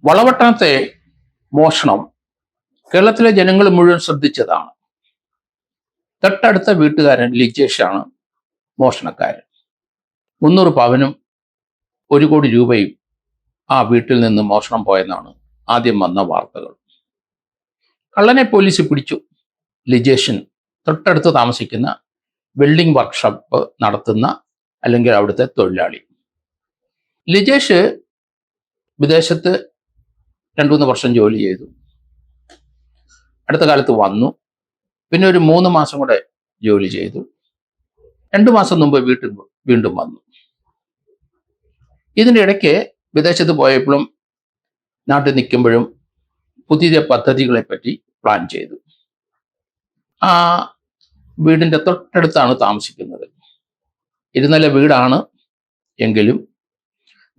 വളപട്ടണത്തെ മോഷണം കേരളത്തിലെ ജനങ്ങൾ മുഴുവൻ ശ്രദ്ധിച്ചതാണ്. തൊട്ടടുത്ത വീട്ടുകാരൻ ലിജേഷാണ് മോഷണക്കാരൻ. 300 പവനും 1 കോടി രൂപയും ആ വീട്ടിൽ നിന്ന് മോഷണം പോയെന്നാണ് ആദ്യം വന്ന വാർത്തകൾ. കള്ളനെ പോലീസ് പിടിച്ചു. ലിജേഷൻ തൊട്ടടുത്ത് താമസിക്കുന്ന വെൽഡിംഗ് വർക്ക്ഷോപ്പ് നടത്തുന്ന അല്ലെങ്കിൽ അവിടുത്തെ തൊഴിലാളി. ലിജേഷ് വിദേശത്ത് 2-3 വർഷം ജോലി ചെയ്തു. അടുത്ത കാലത്ത് വന്നു. പിന്നെ ഒരു 3 മാസം കൂടെ ജോലി ചെയ്തു. 2 മാസം മുമ്പ് വീണ്ടും വന്നു. ഇതിൻ്റെ ഇടയ്ക്ക് വിദേശത്ത് പോയപ്പോഴും നാട്ടിൽ നിൽക്കുമ്പോഴും പുതിയ പദ്ധതികളെ പറ്റി പ്ലാൻ ചെയ്തു. ആ വീടിൻ്റെ തൊട്ടടുത്താണ് താമസിക്കുന്നത്. 2 നില വീടാണ് എങ്കിലും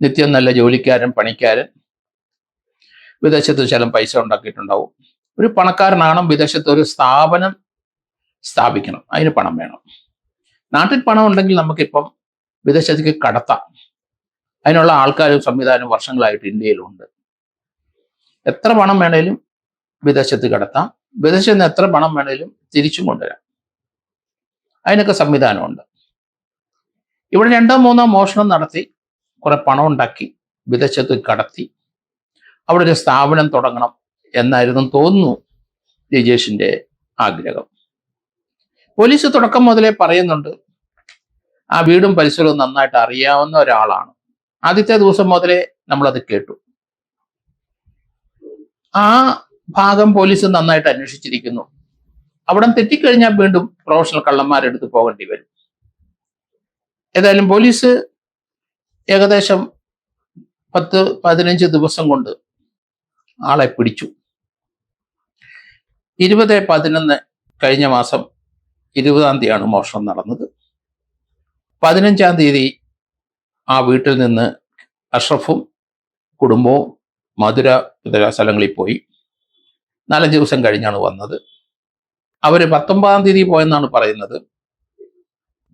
നിത്യം നല്ല ജോലിക്കാരൻ, പണിക്കാരൻ, വിദേശത്ത് ചില പൈസ ഉണ്ടാക്കിയിട്ടുണ്ടാവും. ഒരു പണക്കാരനാണ്. വിദേശത്ത് ഒരു സ്ഥാപനം സ്ഥാപിക്കണം, അതിന് പണം വേണം. നാട്ടിൽ പണം ഉണ്ടെങ്കിൽ നമുക്കിപ്പം വിദേശത്തേക്ക് കടത്താം. അതിനുള്ള ആൾക്കാരും സംവിധാനവും വർഷങ്ങളായിട്ട് ഇന്ത്യയിലുണ്ട്. എത്ര പണം വേണേലും വിദേശത്ത് കടത്താം. വിദേശത്ത് നിന്ന് എത്ര പണം വേണേലും തിരിച്ചും കൊണ്ടുവരാം. അതിനൊക്കെ സംവിധാനമുണ്ട്. ഇവിടെ 2-3 മോഷണം നടത്തി കുറെ പണം ഉണ്ടാക്കി വിദേശത്ത് കടത്തി അവിടെ ഒരു സ്ഥാപനം തുടങ്ങണം എന്നായിരുന്നു തോന്നുന്നു ലിജേഷിന്റെ ആഗ്രഹം. പോലീസ് തുടക്കം മുതലേ പറയുന്നുണ്ട് ആ വീടും പരിസരവും നന്നായിട്ട് അറിയാവുന്ന ഒരാളാണ്. ആദ്യത്തെ ദിവസം മുതലേ നമ്മളത് കേട്ടു. ആ ഭാഗം പോലീസ് നന്നായിട്ട് അന്വേഷിച്ചിരിക്കുന്നു. അവിടെ തെറ്റിക്കഴിഞ്ഞാൽ വീണ്ടും പ്രൊഫഷണൽ കള്ളന്മാരെടുത്ത് പോകേണ്ടി വരും. ഏതായാലും പോലീസ് ഏകദേശം 10-15 ദിവസം കൊണ്ട് ആളെ പിടിച്ചു. 20/11 കഴിഞ്ഞ മാസം 20-ാം തീയതിയാണ് മോഷണം നടന്നത്. 15-ാം തീയതി ആ വീട്ടിൽ നിന്ന് അഷ്റഫും കുടുംബവും മധുര ഇതര സ്ഥലങ്ങളിൽ പോയി. 4-5 ദിവസം കഴിഞ്ഞാണ് വന്നത്. അവർ 19-ാം തീയതി പോയെന്നാണ് പറയുന്നത്.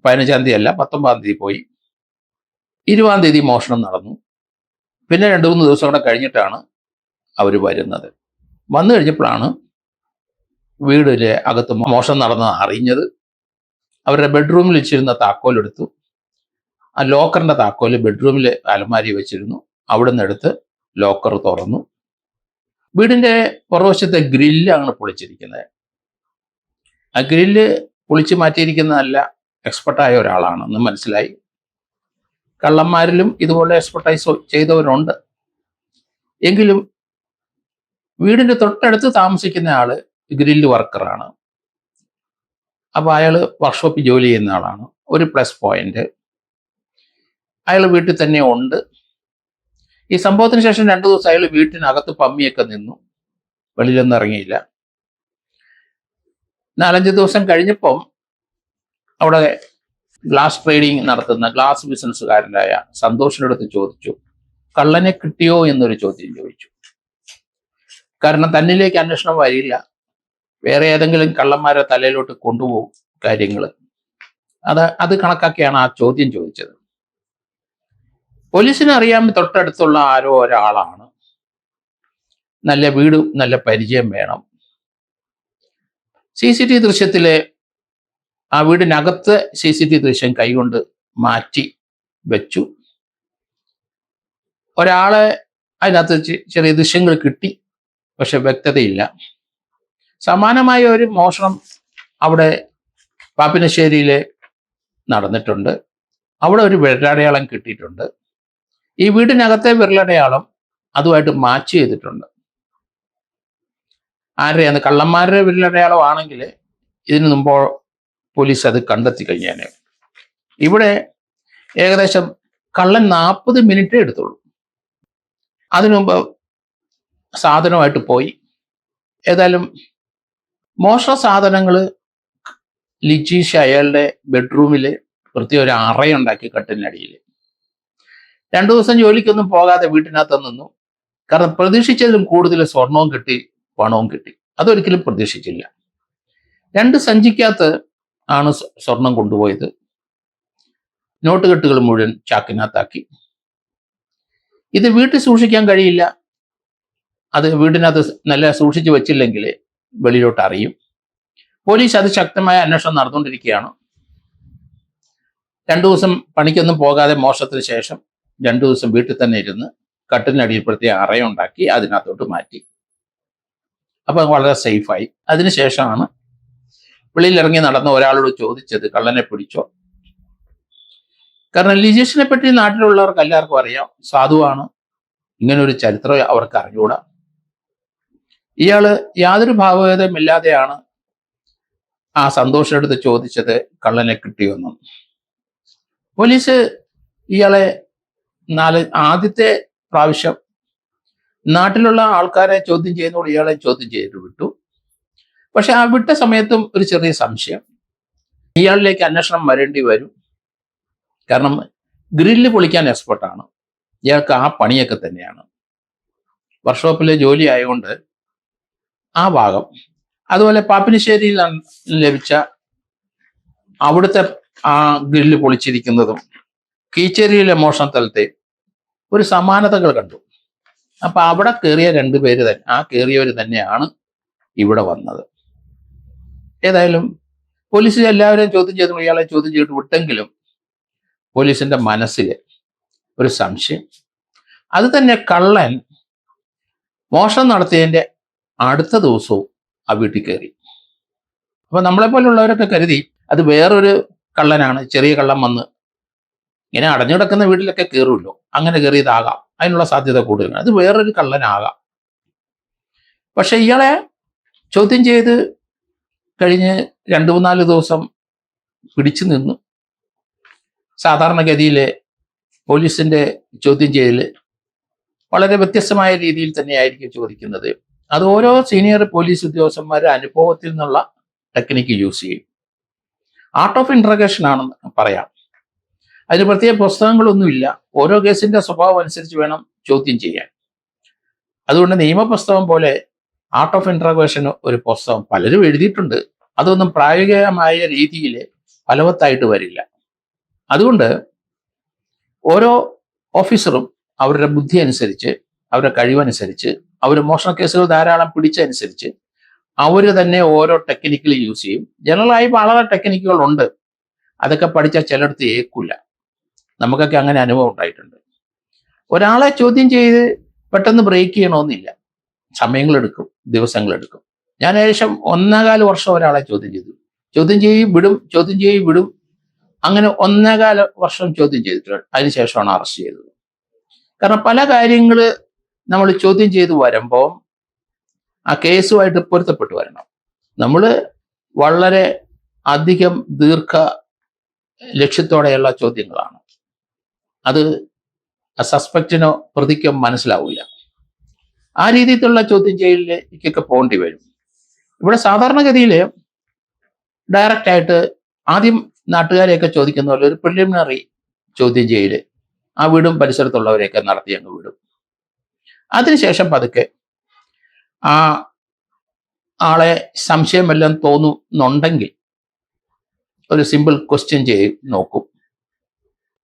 15-ാം തീയതി അല്ല, 19-ാം തീയതി പോയി. 20-ാം തീയതി മോഷണം നടന്നു. പിന്നെ 2-3 ദിവസം കൂടെ കഴിഞ്ഞിട്ടാണ് അവർ വരുന്നത്. വന്നു കഴിഞ്ഞപ്പോഴാണ് വീടിലെ അകത്ത് മോഷണം നടന്നത് അറിഞ്ഞത്. അവരുടെ ബെഡ്റൂമിൽ വെച്ചിരുന്ന താക്കോലെടുത്തു. ആ ലോക്കറിന്റെ താക്കോല് ബെഡ്റൂമിൽ അലമാരി വെച്ചിരുന്നു. അവിടെ നിന്ന് എടുത്ത് ലോക്കർ തുറന്നു. വീടിന്റെ പുറവശത്തെ ഗ്രില്ലാണ് പൊളിച്ചിരിക്കുന്നത്. ആ ഗ്രില്ല് പൊളിച്ചു മാറ്റിയിരിക്കുന്നതല്ല, എക്സ്പെർട്ടായ ഒരാളാണെന്ന് മനസ്സിലായി. കള്ളന്മാരിലും ഇതുപോലെ എക്സ്പെർട്ടൈസ് ചെയ്തവരുണ്ട്. എങ്കിലും വീടിന്റെ തൊട്ടടുത്ത് താമസിക്കുന്ന ആള് ഗ്രില്ല് വർക്കറാണ്. അപ്പൊ അയാൾ വർക്ക്ഷോപ്പിൽ ജോലി ചെയ്യുന്ന ആളാണ്. ഒരു പ്ലസ് പോയിന്റ്. അയാൾ വീട്ടിൽ തന്നെ ഉണ്ട്. ഈ സംഭവത്തിന് ശേഷം 2 ദിവസം അയാൾ വീട്ടിനകത്ത് പമ്മിയൊക്കെ നിന്നു, വെളിയിലൊന്നും ഇറങ്ങിയില്ല. 4-5 ദിവസം കഴിഞ്ഞപ്പം അവിടെ ഗ്ലാസ് ട്രേഡിങ് നടത്തുന്ന ഗ്ലാസ് ബിസിനസ്സുകാരനായ സന്തോഷിന്റെ അടുത്ത് ചോദിച്ചു, കള്ളനെ കിട്ടിയോ എന്നൊരു ചോദ്യം ചോദിച്ചു. കാരണം തന്നിലേക്ക് അന്വേഷണം വരില്ല, വേറെ ഏതെങ്കിലും കള്ളന്മാരെ തലയിലോട്ട് കൊണ്ടുപോകും കാര്യങ്ങൾ. അത് കണക്കാക്കിയാണ് ആ ചോദ്യം ചോദിച്ചത്. പോലീസിന് അറിയാൻ തൊട്ടടുത്തുള്ള ആരോ ഒരാളാണ്. നല്ല വീടും നല്ല പരിചയം വേണം. CCTV ദൃശ്യത്തിലെ ആ വീടിനകത്ത് CCTV ദൃശ്യം കൈകൊണ്ട് മാറ്റി വെച്ചു. ഒരാളെ അതിനകത്ത് ചെറിയ ദൃശ്യങ്ങൾ കിട്ടി, പക്ഷെ വ്യക്തതയില്ല. സമാനമായ ഒരു മോഷണം അവിടെ പാപ്പിനശ്ശേരിയിൽ നടന്നിട്ടുണ്ട്. അവിടെ ഒരു വിരലടയാളം കിട്ടിയിട്ടുണ്ട്. ഈ വീടിനകത്തെ വിരലടയാളം അതുമായിട്ട് മാച്ച് ചെയ്തിട്ടുണ്ട്. ആരുടെയാണ്? കള്ളന്മാരുടെ വിരലടയാളം ആണെങ്കിൽ ഇതിനു മുമ്പോ പോലീസ് അത് കണ്ടെത്തി കഴിഞ്ഞാൽ. ഇവിടെ ഏകദേശം കള്ളൻ 40 മിനിറ്റേ എടുത്തുള്ളൂ. അതിനു മുമ്പ് സാധനമായിട്ട് പോയി. ഏതായാലും മോഷണ സാധനങ്ങൾ ലിജീഷ് അയാളുടെ ബെഡ്റൂമിൽ പ്രത്യേക ഒരു അറയുണ്ടാക്കി കട്ടിലിനടിയിൽ. 2 ദിവസം ജോലിക്കൊന്നും പോകാതെ വീട്ടിനകത്ത് നിന്നു. കാരണം പ്രതീക്ഷിച്ചതിലും കൂടുതൽ സ്വർണവും കിട്ടി, പണവും കിട്ടി. അതൊരിക്കലും പ്രതീക്ഷിച്ചില്ല. 2 സഞ്ചിക്കകത്ത് ആണ് സ്വർണം കൊണ്ടുപോയത്. നോട്ട് കെട്ടുകൾ മുഴുവൻ ചാക്കിനകത്താക്കി. ഇത് വീട്ടിൽ സൂക്ഷിക്കാൻ കഴിയില്ല. അത് വീടിനകത്ത് നല്ല സൂക്ഷിച്ചു വെച്ചില്ലെങ്കിൽ വെളിയിലോട്ട് അറിയും. പോലീസ് അതിശക്തമായ അന്വേഷണം നടന്നുകൊണ്ടിരിക്കുകയാണ്. 2 ദിവസം പണിക്കൊന്നും പോകാതെ മോഷണത്തിന് ശേഷം 2 ദിവസം വീട്ടിൽ തന്നെ ഇരുന്ന് കട്ടിലിനടിയിൽ പ്രത്യേക അറയുണ്ടാക്കി അതിനകത്തോട്ട് മാറ്റി. അപ്പം വളരെ സേഫായി. അതിനുശേഷമാണ് വെളിയിലിറങ്ങി നടന്ന ഒരാളോട് ചോദിച്ചത്, കള്ളനെ പിടിച്ചോ? കാരണം ലിജീഷിനെ പറ്റി നാട്ടിലുള്ളവർക്ക് എല്ലാവർക്കും അറിയാം, സാധുവാണ്, ഇങ്ങനൊരു ചരിത്രം അവർക്ക് അറിഞ്ഞുകൂടാ. ഇയാള് യാതൊരു ഭാവഭേദമില്ലാതെയാണ് ആ സന്തോഷം എടുത്ത് ചോദിച്ചത് കള്ളനെ കിട്ടിയൊന്നും. പോലീസ് ഇയാളെ ആദ്യത്തെ പ്രാവശ്യം നാട്ടിലുള്ള ആൾക്കാരെ ചോദ്യം ചെയ്യുന്നതോട് ഇയാളെ ചോദ്യം ചെയ്തിട്ട് വിട്ടു. പക്ഷെ ആ വിട്ട സമയത്തും ഒരു ചെറിയ സംശയം, ഇയാളിലേക്ക് അന്വേഷണം വരേണ്ടി വരും. കാരണം ഗ്രില്ല് പൊളിക്കാൻ എക്സ്പെർട്ടാണ്, ഇയാൾക്ക് ആ പണിയൊക്കെ തന്നെയാണ്, വർക്ക്ഷോപ്പിലെ ജോലി ആയതുകൊണ്ട് ആ ഭാഗം. അതുപോലെ പാപ്പിനിശ്ശേരിയിൽ ലഭിച്ച അവിടുത്തെ ആ ഗ്രില്ല് പൊളിച്ചിരിക്കുന്നതും കീച്ചേരിയിലെ മോഷണ സ്ഥലത്തെ ഒരു സമാനതകൾ കണ്ടു. അപ്പൊ അവിടെ കയറിയ 2 പേര് തന്നെ, ആ കയറിയവർ തന്നെയാണ് ഇവിടെ വന്നത്. ഏതായാലും പോലീസ് എല്ലാവരെയും ചോദ്യം ചെയ്തു, ഇയാളെ ചോദ്യം ചെയ്തിട്ട് വിട്ടെങ്കിലും പോലീസിന്റെ മനസ്സിൽ ഒരു സംശയം. അത് തന്നെ കള്ളൻ മോഷണം നടത്തിയതിന്റെ അടുത്ത ദിവസവും ആ വീട്ടിൽ കയറി. അപ്പൊ നമ്മളെ പോലുള്ളവരൊക്കെ കരുതി അത് വേറൊരു കള്ളനാണ്, ചെറിയ കള്ളൻ വന്ന് ഇങ്ങനെ അടഞ്ഞു കിടക്കുന്ന വീട്ടിലൊക്കെ കയറുമല്ലോ, അങ്ങനെ കയറിയതാകാം, അതിനുള്ള സാധ്യത കൂടുതലാണ്, അത് വേറൊരു കള്ളനാകാം. പക്ഷെ ഇയാളെ ചോദ്യം ചെയ്ത് കഴിഞ്ഞ് 2-3 ദിവസം പിടിച്ചു നിന്നു. സാധാരണഗതിയിലെ പോലീസിന്റെ ചോദ്യം ചെയ്യല് വളരെ വ്യത്യസ്തമായ രീതിയിൽ തന്നെയായിരിക്കും ചോദിക്കുന്നത്. അത് ഓരോ സീനിയർ പോലീസ് ഉദ്യോഗസ്ഥന്മാരുടെ അനുഭവത്തിൽ നിന്നുള്ള ടെക്നിക്ക് യൂസ് ചെയ്യും. ആർട്ട് ഓഫ് ഇൻട്രഗേഷൻ ആണെന്ന് പറയാം. അതിന് പ്രത്യേക പുസ്തകങ്ങളൊന്നുമില്ല, ഓരോ കേസിന്റെ സ്വഭാവം അനുസരിച്ച് വേണം ചോദ്യം ചെയ്യാൻ. അതുകൊണ്ട് നിയമപുസ്തകം പോലെ ആർട്ട് ഓഫ് ഇൻട്രഗേഷൻ ഒരു പുസ്തകം പലരും എഴുതിയിട്ടുണ്ട്, അതൊന്നും പ്രായോഗികമായ രീതിയിൽ ഫലവത്തായിട്ട് വരില്ല. അതുകൊണ്ട് ഓരോ ഓഫീസറും അവരുടെ ബുദ്ധി അനുസരിച്ച്, അവരുടെ കഴിവനുസരിച്ച്, അവർ മോഷണ കേസുകൾ ധാരാളം പിടിച്ചനുസരിച്ച് അവർ തന്നെ ഓരോ ടെക്നിക്കൽ യൂസ് ചെയ്യും. ജനറലായി വളരെ ടെക്നിക്കുകൾ ഉണ്ട്, അതൊക്കെ പഠിച്ചാൽ ചിലയിടത്ത് ഏക്കില്ല. നമുക്കൊക്കെ അങ്ങനെ അനുഭവം ഉണ്ടായിട്ടുണ്ട്. ഒരാളെ ചോദ്യം ചെയ്ത് പെട്ടെന്ന് ബ്രേക്ക് ചെയ്യണമെന്നില്ല, സമയങ്ങളെടുക്കും, ദിവസങ്ങളെടുക്കും. ഞാൻ ഏകദേശം 1.25 വർഷം ഒരാളെ ചോദ്യം ചെയ്തു, ചോദ്യം ചെയ്യും വിടും, ചോദ്യം ചെയ്യും വിടും, അങ്ങനെ 1.25 വർഷം ചോദ്യം ചെയ്തിട്ടുണ്ട്. അതിനുശേഷമാണ് അറസ്റ്റ് ചെയ്തത്. കാരണം പല കാര്യങ്ങൾ നമ്മൾ ചോദ്യം ചെയ്ത് വരുമ്പോൾ ആ കേസുമായിട്ട് പൊരുത്തപ്പെട്ട് വരണം. നമ്മൾ വളരെ അധികം ലക്ഷ്യത്തോടെയുള്ള ചോദ്യങ്ങളാണ്, അത് സസ്പെക്റ്റിനോ പ്രതിക്കോ മനസ്സിലാവില്ല. ആ രീതിയിലുള്ള ചോദ്യം ചെയ്യലിലേക്കൊക്കെ പോകേണ്ടി വരും. ഇവിടെ സാധാരണഗതിയിൽ ഡയറക്റ്റ് ആയിട്ട് ആദ്യം നാട്ടുകാരെയൊക്കെ ചോദിക്കുന്ന പോലെ ഒരു പ്രിലിമിനറി ചോദ്യം ചെയ്യൽ ആ വീടും പരിസരത്തുള്ളവരെയൊക്കെ നടത്തി അങ്ങ് വിടും. അതിനുശേഷം പതുക്കെ ആ ആളെ സംശയം വല്ലതും തോന്നുന്നുണ്ടെങ്കിൽ ഒരു സിമ്പിൾ ക്വസ്റ്റ്യൻ ചെയ്ത് നോക്കും.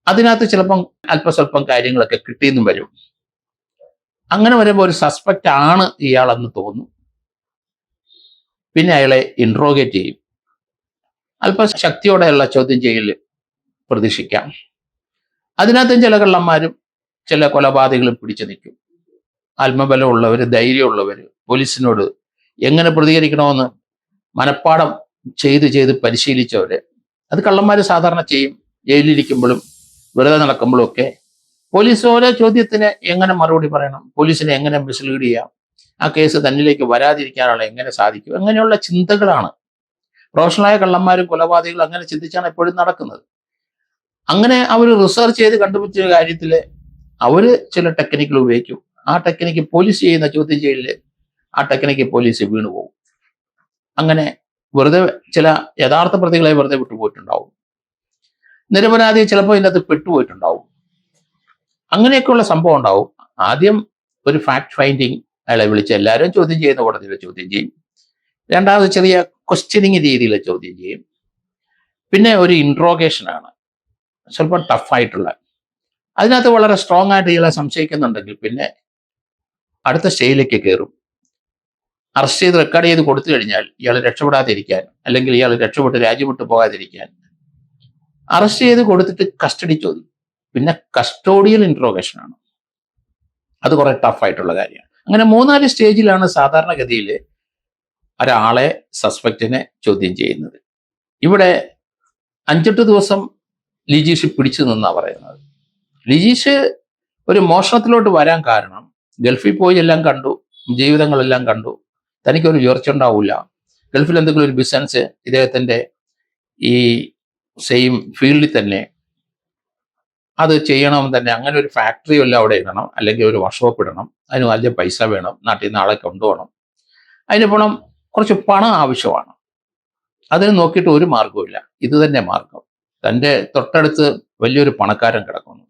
അതിനകത്ത് ചിലപ്പം അല്പസ്വല്പം കാര്യങ്ങളൊക്കെ കിട്ടിയെന്നും വരും. അങ്ങനെ വരുമ്പോൾ ഒരു സസ്പെക്റ്റ് ആണ് ഇയാളെന്ന് തോന്നും. പിന്നെ അയാളെ ഇൻട്രോഗേറ്റ് ചെയ്യും. അല്പ ശക്തിയോടെയുള്ള ചോദ്യം ചെയ്യൽ പ്രതീക്ഷിക്കാം. അതിനകത്തും ചില കള്ളന്മാരും ചില കൊലപാതകങ്ങളും പിടിച്ചു നിൽക്കും. ആത്മബലമുള്ളവർ, ധൈര്യമുള്ളവർ, പോലീസിനോട് എങ്ങനെ പ്രതികരിക്കണമെന്ന് മനഃപ്പാഠം ചെയ്ത് പരിശീലിച്ചവര്. അത് കള്ളന്മാർ സാധാരണ ചെയ്യും. ജയിലിലിരിക്കുമ്പോഴും വെറുതെ നടക്കുമ്പോഴും ഒക്കെ പോലീസ് ഓരോ ചോദ്യത്തിന് എങ്ങനെ മറുപടി പറയണം, പോലീസിനെ എങ്ങനെ മിസ്ലീഡ് ചെയ്യാം, ആ കേസ് തന്നിലേക്ക് വരാതിരിക്കാനുള്ള എങ്ങനെ സാധിക്കും, അങ്ങനെയുള്ള ചിന്തകളാണ്. പ്രൊഫഷണലായ കള്ളന്മാരും കൊലപാതകങ്ങളും അങ്ങനെ ചിന്തിച്ചാണ് എപ്പോഴും നടക്കുന്നത്. അങ്ങനെ അവർ റിസർച്ച് ചെയ്ത് കണ്ടുപിടിച്ച കാര്യത്തിൽ അവർ ചില ടെക്നിക്കുകൾ ഉപയോഗിക്കും. ആ ടെക്നിക്ക് പോലീസ് ചെയ്യുന്ന ചോദ്യം ചെയ്യലിൽ ആ ടെക്നിക്ക് പോലീസ് വീണുപോകും. അങ്ങനെ വെറുതെ ചില യഥാർത്ഥ പ്രതികളെ വെറുതെ വിട്ടുപോയിട്ടുണ്ടാവും. നിരപരാധി ചിലപ്പോൾ ഇതിനകത്ത് പെട്ടുപോയിട്ടുണ്ടാവും. അങ്ങനെയൊക്കെയുള്ള സംഭവം ഉണ്ടാവും. ആദ്യം ഒരു ഫാക്ട് ഫൈൻഡിങ്, അയാളെ വിളിച്ച് എല്ലാവരും ചോദ്യം ചെയ്യുന്ന കോടതിയിൽ ചോദ്യം ചെയ്യും. രണ്ടാമത് ചെറിയ ക്വസ്റ്റ്യനിങ് രീതിയിൽ ചോദ്യം ചെയ്യും. പിന്നെ ഒരു ഇൻട്രോഗേഷനാണ് സ്വല്പം ടഫായിട്ടുള്ള. അതിനകത്ത് വളരെ സ്ട്രോങ് ആയിട്ട് ഇയാളെ സംശയിക്കുന്നുണ്ടെങ്കിൽ പിന്നെ അടുത്ത സ്റ്റേജിലേക്ക് കയറും. അറസ്റ്റ് ചെയ്ത് റെക്കോർഡ് ചെയ്ത് കൊടുത്തു കഴിഞ്ഞാൽ ഇയാൾ രക്ഷപ്പെടാതിരിക്കാൻ, അല്ലെങ്കിൽ ഇയാൾ രക്ഷപ്പെട്ട് രാജ്യം വിട്ടു പോകാതിരിക്കാൻ അറസ്റ്റ് ചെയ്ത് കൊടുത്തിട്ട് കസ്റ്റഡി ചോദ്യം, പിന്നെ കസ്റ്റോഡിയൽ ഇൻട്രോഗേഷൻ ആണ്. അത് കുറെ ടഫായിട്ടുള്ള കാര്യമാണ്. അങ്ങനെ 3-4 സ്റ്റേജിലാണ് സാധാരണഗതിയിൽ ഒരാളെ, സസ്പെക്റ്റിനെ ചോദ്യം ചെയ്യുന്നത്. ഇവിടെ 5-8 ദിവസം ലിജീഷ് പിടിച്ചു നിന്നാ പറയുന്നത്. ലിജീഷ് ഒരു മോഷണത്തിലോട്ട് വരാൻ കാരണം ഗൾഫിൽ പോയി എല്ലാം കണ്ടു, ജീവിതങ്ങളെല്ലാം കണ്ടു, തനിക്കൊരു ഉയർച്ച ഉണ്ടാവില്ല, ഗൾഫിൽ എന്തെങ്കിലും ഒരു ബിസിനസ് ഇദ്ദേഹത്തിൻ്റെ ഈ സെയിം ഫീൽഡിൽ തന്നെ അത് ചെയ്യണമെന്ന് തന്നെ, അങ്ങനെ ഒരു ഫാക്ടറി എല്ലാം അവിടെ ഇടണം, അല്ലെങ്കിൽ ഒരു വർക്ക്ഷോപ്പ് ഇടണം, അതിന് വലിയ പൈസ വേണം, നാട്ടിൽ നിന്ന് ആളെ കൊണ്ടുപോകണം, അതിന് പണം, കുറച്ച് പണം ആവശ്യമാണ്. അതിന് നോക്കിയിട്ട് ഒരു മാർഗവുമില്ല, ഇത് തന്നെ മാർഗം. തൻ്റെ തൊട്ടടുത്ത് വലിയൊരു പണക്കാരൻ കിടക്കുന്നു,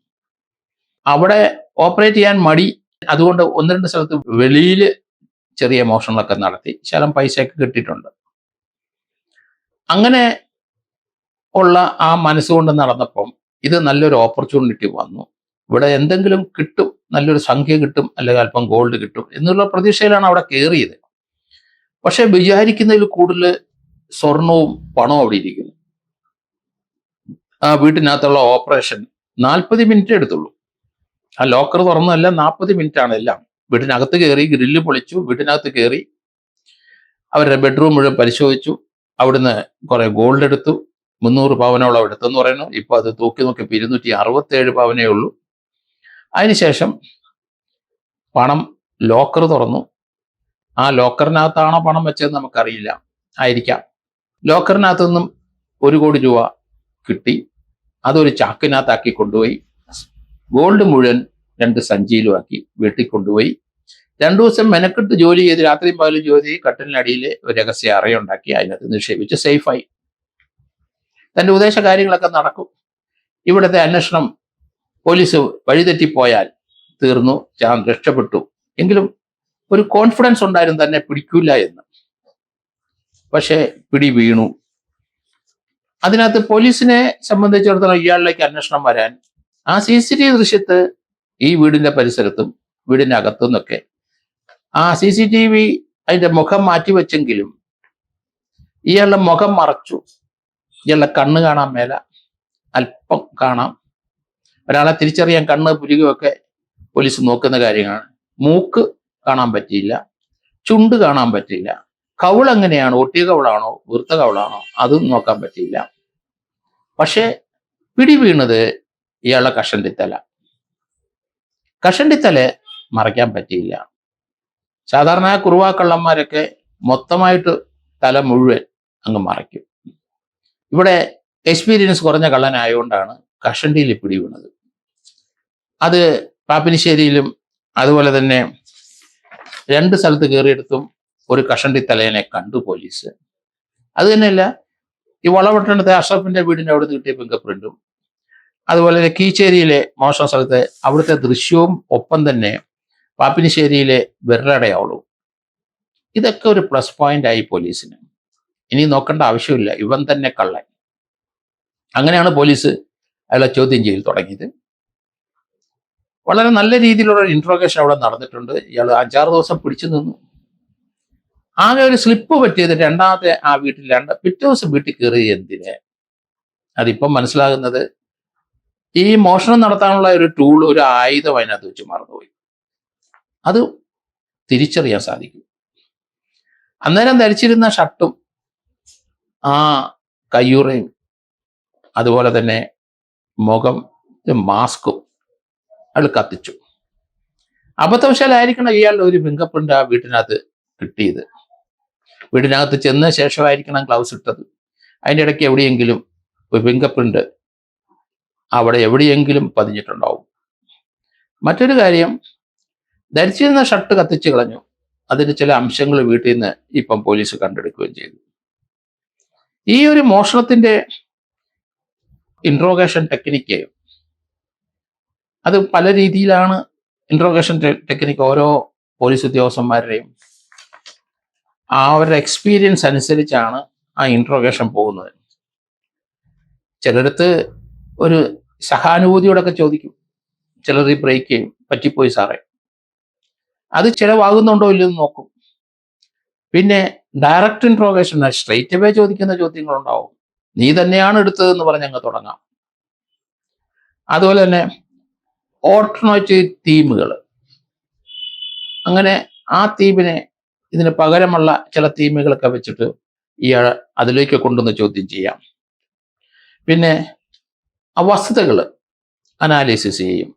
അവിടെ ഓപ്പറേറ്റ് ചെയ്യാൻ മടി, അതുകൊണ്ട് 1-2 സ്ഥലത്ത് വെളിയിൽ ചെറിയ മോഷണങ്ങളൊക്കെ നടത്തി ശകലം പൈസയൊക്കെ കിട്ടിയിട്ടുണ്ട്. അങ്ങനെ ഉള്ള ആ മനസ്സുകൊണ്ട് നടന്നപ്പം ഇത് നല്ലൊരു ഓപ്പർച്യൂണിറ്റി വന്നു. ഇവിടെ എന്തെങ്കിലും കിട്ടും, നല്ലൊരു സംഖ്യ കിട്ടും, അല്ലെങ്കിൽ അല്പം ഗോൾഡ് കിട്ടും എന്നുള്ള പ്രതീക്ഷയിലാണ് അവിടെ കയറിയത്. പക്ഷെ വിചാരിക്കുന്നതിൽ കൂടുതൽ സ്വർണവും പണവും അവിടെ ഇരിക്കുന്നു. ആ വീട്ടിനകത്തുള്ള ഓപ്പറേഷൻ 40 മിനിറ്റ് എടുത്തുള്ളൂ. ആ ലോക്കർ തുറന്നതല്ല, 40 മിനിറ്റ് ആണ് എല്ലാം. വീട്ടിനകത്ത് കയറി, ഗ്രില്ല് പൊളിച്ചു, വീട്ടിനകത്ത് കയറി അവരുടെ ബെഡ്റൂം മുഴുവൻ പരിശോധിച്ചു, അവിടുന്ന് കുറെ ഗോൾഡ് എടുത്തു. 300 പവനോളം എടുത്തെന്ന് പറയുന്നു. ഇപ്പൊ അത് തൂക്കി നോക്കിയപ്പോൾ 267 പവനേ ഉള്ളൂ. അതിനുശേഷം പണം ലോക്കർ തുറന്നു. ആ ലോക്കറിനകത്താണോ പണം വെച്ചതെന്ന് നമുക്കറിയില്ല, ആയിരിക്കാം. ലോക്കറിനകത്തു നിന്നും 1 കോടി രൂപ കിട്ടി. അതൊരു ചാക്കിനകത്താക്കി കൊണ്ടുപോയി, ഗോൾഡ് മുഴുവൻ 2 സഞ്ചിയിലുമാക്കി വീട്ടിൽ കൊണ്ടുപോയി. 2 ദിവസം മെനക്കെട്ട് ജോലി ചെയ്ത്, രാത്രിയും പകലും ജോലി ചെയ്ത്, കട്ടിലിനടിയിൽ ഒരു രഹസ്യ അറയുണ്ടാക്കി അതിനകത്ത് നിക്ഷേപിച്ച് സേഫായി. തൻ്റെ ഉദ്ദേശ കാര്യങ്ങളൊക്കെ നടക്കും. ഇവിടുത്തെ അന്വേഷണം പോലീസ് വഴിതെറ്റിപ്പോയാൽ തീർന്നു, ഞാൻ രക്ഷപ്പെട്ടു. എങ്കിലും ഒരു കോൺഫിഡൻസ് ഉണ്ടായിരുന്നു തന്നെ പിടിക്കൂല എന്ന്. പക്ഷേ പിടി വീണു. അതിനകത്ത് പോലീസിനെ സംബന്ധിച്ചിടത്തോളം ഇയാളിലേക്ക് അന്വേഷണം വരാൻ ആ CCTV ദൃശ്യത്ത് ഈ വീടിന്റെ പരിസരത്തും വീടിന്റെ അകത്തു നിന്നൊക്കെ ആ CCTV അതിന്റെ മുഖം മാറ്റി വെച്ചെങ്കിലും ഇയാളുടെ മുഖം മറച്ചു. ഇയാളുടെ കണ്ണ് കാണാൻ മേല, അല്പം കാണാം. ഒരാളെ തിരിച്ചറിയാൻ കണ്ണ് പുരുകയൊക്കെ പോലീസ് നോക്കുന്ന കാര്യമാണ്. മൂക്ക് കാണാൻ പറ്റിയില്ല, ചുണ്ട് കാണാൻ പറ്റിയില്ല, കവിൾ എങ്ങനെയാണ്, ഒട്ടിയ കവിളാണോ വീർത്ത കവിളാണോ അതും നോക്കാൻ പറ്റിയില്ല. പക്ഷെ പിടി വീണത് ഇയാളുടെ കഷണ്ടിത്തല. കഷണ്ടിത്തല മറയ്ക്കാൻ പറ്റിയില്ല. സാധാരണ കുറുവാക്കള്ളന്മാരൊക്കെ മൊത്തമായിട്ട് തല മുഴുവൻ അങ്ങ് മറയ്ക്കും. ഇവിടെ എക്സ്പീരിയൻസ് കുറഞ്ഞ കള്ളനായതുകൊണ്ടാണ് കഷണ്ടിയിൽ പിടി വീണത്. അത് പാപ്പിനിശ്ശേരിയിലും അതുപോലെ തന്നെ 2 സ്ഥലത്ത് കയറിയെടുത്തും ഒരു കഷണ്ടി തലേനെ കണ്ടു പോലീസ്. അത് തന്നെയല്ല, ഈ വളപട്ടണത്തെ അഷ്റഫിന്റെ വീടിന്റെ അവിടെ നിന്ന് കിട്ടിയ ഫിംഗർ പ്രിന്റും, അതുപോലെ തന്നെ കീച്ചേരിയിലെ മോഷണ സ്ഥലത്തെ അവിടുത്തെ ദൃശ്യവും, ഒപ്പം തന്നെ പാപ്പിനിശ്ശേരിയിലെ വിരലടയാളവും, ഇതൊക്കെ ഒരു പ്ലസ് പോയിന്റ് ആയി പോലീസിന്. ഇനി നോക്കേണ്ട ആവശ്യമില്ല, ഇവൻ തന്നെ കള്ളൻ. അങ്ങനെയാണ് പോലീസ് അയാളെ ചോദ്യം ചെയ്യൽ തുടങ്ങിയത്. വളരെ നല്ല രീതിയിലുള്ള ഇൻട്രോഗേഷൻ അവിടെ നടന്നിട്ടുണ്ട്. ഇയാൾ 5-6 ദിവസം പിടിച്ചു നിന്നു. ആകെ ഒരു സ്ലിപ്പ് പറ്റിയത് രണ്ടാമത്തെ ആ വീട്ടിൽ പിറ്റേ ദിവസം വീട്ടിൽ കയറി. എന്തിന്? അതിപ്പം മനസ്സിലാകുന്നത് ഈ മോഷണം നടത്താനുള്ള ഒരു ടൂൾ, ഒരു ആയുധം അതിനകത്ത് വെച്ച് മറന്നുപോയി. അത് തിരിച്ചറിയാൻ സാധിക്കും. അന്നേരം ധരിച്ചിരുന്ന ഷർട്ടും ആ കയ്യുറയും അതുപോലെ തന്നെ മുഖം മാസ്കും അയാൾ കത്തിച്ചു. അബദ്ധവശാലായിരിക്കണം ഇയാളുടെ ഒരു ഫിംഗർ പ്രിന്റ് ആ വീട്ടിനകത്ത് കിട്ടിയത്. വീടിനകത്ത് ചെന്ന ശേഷമായിരിക്കണം ഗ്ലൗസ് ഇട്ടത്. അതിൻ്റെ ഇടയ്ക്ക് എവിടെയെങ്കിലും ഒരു ഫിംഗർ പ്രിന്റ് അവിടെ എവിടെയെങ്കിലും പതിഞ്ഞിട്ടുണ്ടാവും. മറ്റൊരു കാര്യം, ധരിച്ചിരുന്ന ഷർട്ട് കത്തിച്ചു കളഞ്ഞു. അതിന് ചില അംശങ്ങൾ വീട്ടിൽ നിന്ന് ഇപ്പം പോലീസ് കണ്ടെടുക്കുകയും ചെയ്തു. ഈ ഒരു മോഷണത്തിന്റെ ഇൻട്രോഗേഷൻ ടെക്നിക്ക് അത് പല രീതിയിലാണ്. ഇൻട്രോഗേഷൻ ടെക്നിക്ക് ഓരോ പോലീസ് ഉദ്യോഗസ്ഥന്മാരുടെയും അവരുടെ എക്സ്പീരിയൻസ് അനുസരിച്ചാണ് ആ ഇൻട്രോഗേഷൻ പോകുന്നത്. ചിലടത്ത് ഒരു സഹാനുഭൂതിയോടൊക്കെ ചോദിക്കും, ചിലർ ഈ ബ്രേക്ക് ചെയ്യും, പറ്റിപ്പോയി സാറേ. അത് ചിലവാകുന്നുണ്ടോ ഇല്ലെന്ന് നോക്കും. പിന്നെ ഡയറക്റ്റ് ഇൻട്രോഗേഷൻ, സ്ട്രൈറ്റ് അവേ ചോദിക്കുന്ന ചോദ്യങ്ങളുണ്ടാവും. നീ തന്നെയാണ് എടുത്തതെന്ന് പറഞ്ഞങ്ങ് തുടങ്ങാം. അതുപോലെ തന്നെ ഓൾട്ടർനേറ്റീവ് തീമുകൾ, അങ്ങനെ ആ തീമിനെ ഇതിന് പകരമുള്ള ചില തീമുകളൊക്കെ വെച്ചിട്ട് ഇയാൾ അതിലേക്ക് കൊണ്ടുവന്ന് ചോദ്യം ചെയ്യാം. പിന്നെ ആ വസ്തുതകൾ അനാലിസിസ് ചെയ്യും.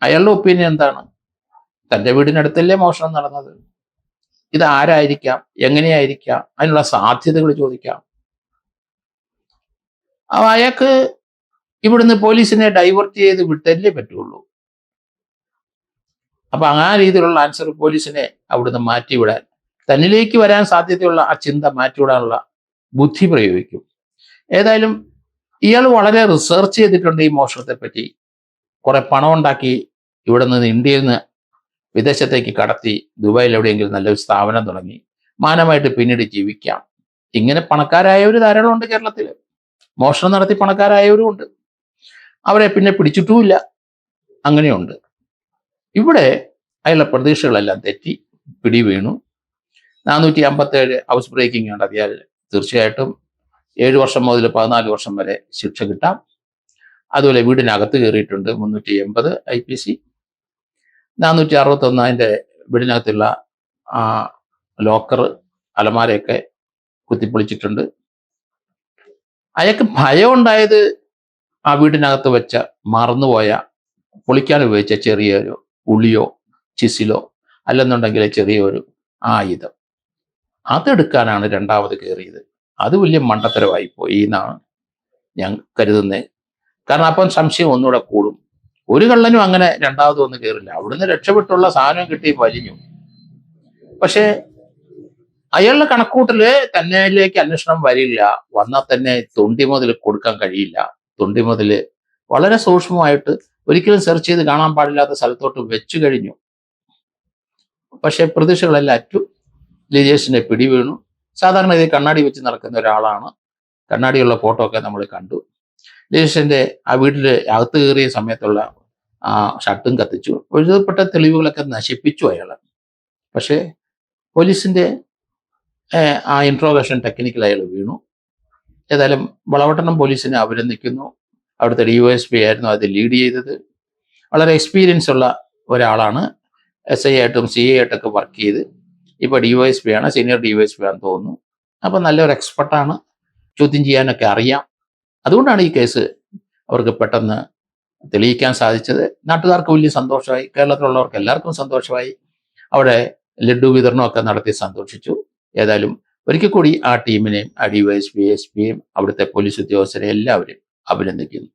അയാളുടെ ഒപ്പീനിയൻ എന്താണ്? തൻ്റെ വീടിനടുത്തല്ലേ മോഷണം നടന്നത്, ഇത് ആരായിരിക്കാം, എങ്ങനെയായിരിക്കാം, അതിനുള്ള സാധ്യതകൾ ചോദിക്കാം. അയാൾക്ക് ഇവിടുന്ന് പോലീസിനെ ഡൈവേർട്ട് ചെയ്ത് വിട്ടല്ലേ പറ്റുള്ളൂ. അപ്പൊ ആ രീതിയിലുള്ള ആൻസർ പോലീസിനെ അവിടുന്ന് മാറ്റിവിടാൻ, തന്നിലേക്ക് വരാൻ സാധ്യതയുള്ള ആ ചിന്ത മാറ്റിവിടാനുള്ള ബുദ്ധി പ്രയോഗിക്കും. ഏതായാലും ഇയാൾ വളരെ റിസർച്ച് ചെയ്തിട്ടുണ്ട് ഈ മോഷണത്തെ പറ്റി. കുറെ പണം ഉണ്ടാക്കി ഇവിടെ നിന്ന് ഇന്ത്യയിൽ നിന്ന് വിദേശത്തേക്ക് കടത്തി ദുബായിൽ എവിടെയെങ്കിലും നല്ലൊരു സ്ഥാപനം തുടങ്ങി മാനമായിട്ട് പിന്നീട് ജീവിക്കാം. ഇങ്ങനെ പണക്കാരായവർ ധാരാളം ഉണ്ട് കേരളത്തിൽ. മോഷണം നടത്തി പണക്കാരായവരും ഉണ്ട്. അവരെ പിന്നെ പിടിച്ചിട്ടുമില്ല. അങ്ങനെയുണ്ട്. ഇവിടെ അയാളുടെ പ്രതീക്ഷകളെല്ലാം തെറ്റി, പിടി വീണു. 457 ഹൗസ് ബ്രേക്കിംഗ് നടത്തിയാൽ തീർച്ചയായിട്ടും 7 വർഷം മുതൽ 14 വർഷം വരെ ശിക്ഷ കിട്ടാം. അതുപോലെ വീടിനകത്ത് കയറിയിട്ടുണ്ട് 380 IPC. 461 അതിൻ്റെ വീടിനകത്തുള്ള ലോക്കർ, അലമാരയൊക്കെ കുത്തിപ്പൊളിച്ചിട്ടുണ്ട്. അയാൾക്ക് ഭയം ഉണ്ടായത് ആ വീടിനകത്ത് വെച്ച മറന്നുപോയ പൊളിക്കാൻ ഉപയോഗിച്ച ചെറിയൊരു ഉളിയോ ചിസിലോ അല്ലെന്നുണ്ടെങ്കിൽ ചെറിയൊരു ആയുധം, അതെടുക്കാനാണ് രണ്ടാമത് കയറിയത്. അത് വലിയ മണ്ടത്തരമായിപ്പോയി എന്നാണ് ഞാൻ കരുതുന്നത്. കാരണം അപ്പം സംശയം ഒന്നുകൂടെ കൂടും. ഒരു കള്ളനും അങ്ങനെ രണ്ടാമത് വന്ന് കയറില്ല. അവിടുന്ന് രക്ഷപ്പെട്ടുള്ള സാധനം കിട്ടി വലിഞ്ഞു. പക്ഷേ അയാളുടെ കണക്കൂട്ടല് തന്നിലേക്ക് അന്വേഷണം വരില്ല. വന്നാൽ തന്നെ തൊണ്ടി മുതൽ കൊടുക്കാൻ കഴിയില്ല. തൊണ്ടി മുതൽ വളരെ സൂക്ഷ്മമായിട്ട് ഒരിക്കലും സെർച്ച് ചെയ്ത് കാണാൻ പാടില്ലാത്ത സ്ഥലത്തോട്ട് വെച്ചു കഴിഞ്ഞു. പക്ഷെ പ്രതീക്ഷകളെല്ലാം അറ്റു. ലിജേഷിനെ പിടി വീണു. സാധാരണ ഇത് കണ്ണാടി വെച്ച് നടക്കുന്ന ഒരാളാണ്. കണ്ണാടിയുള്ള ഫോട്ടോ ഒക്കെ നമ്മൾ കണ്ടു. ലിജേഷിന്റെ ആ വീട്ടിൽ അകത്ത് കയറിയ സമയത്തുള്ള ആ ഷർട്ടും കത്തിച്ചു. എഴുതപ്പെട്ട തെളിവുകളൊക്കെ നശിപ്പിച്ചു അയാൾ. പക്ഷേ പോലീസിന്റെ ആ ഇൻട്രോഗേഷൻ ടെക്നിക്കിൽ അയാൾ വീണു. ഏതായാലും വളവട്ടണം പോലീസിനെ അഭിനന്ദിക്കുന്നു. അവിടുത്തെ DYSP ആയിരുന്നു അത് ലീഡ് ചെയ്തത്. വളരെ എക്സ്പീരിയൻസ് ഉള്ള ഒരാളാണ്. SI ആയിട്ടും CA ആയിട്ടൊക്കെ വർക്ക് ചെയ്ത് ഇപ്പോൾ DYSP ആണ്, സീനിയർ DYSP ആണെന്ന് തോന്നുന്നു. അപ്പം നല്ലൊരു എക്സ്പെർട്ടാണ്. ചോദ്യം ചെയ്യാനൊക്കെ അറിയാം. അതുകൊണ്ടാണ് ഈ കേസ് അവർക്ക് പെട്ടെന്ന് തെളിയിക്കാൻ സാധിച്ചത്. നാട്ടുകാർക്ക് വലിയ സന്തോഷമായി, കേരളത്തിലുള്ളവർക്ക് എല്ലാവർക്കും സന്തോഷമായി. അവിടെ ലഡ്ഡു വിതരണമൊക്കെ നടത്തി സന്തോഷിച്ചു. ഏതായാലും ഒരിക്കൽ കൂടി ആ ടീമിനെയും ആ DYSP SP യെയും അവിടുത്തെ പോലീസ് ഉദ്യോഗസ്ഥരെ എല്ലാവരെയും അഭിനന്ദിക്കുന്നു.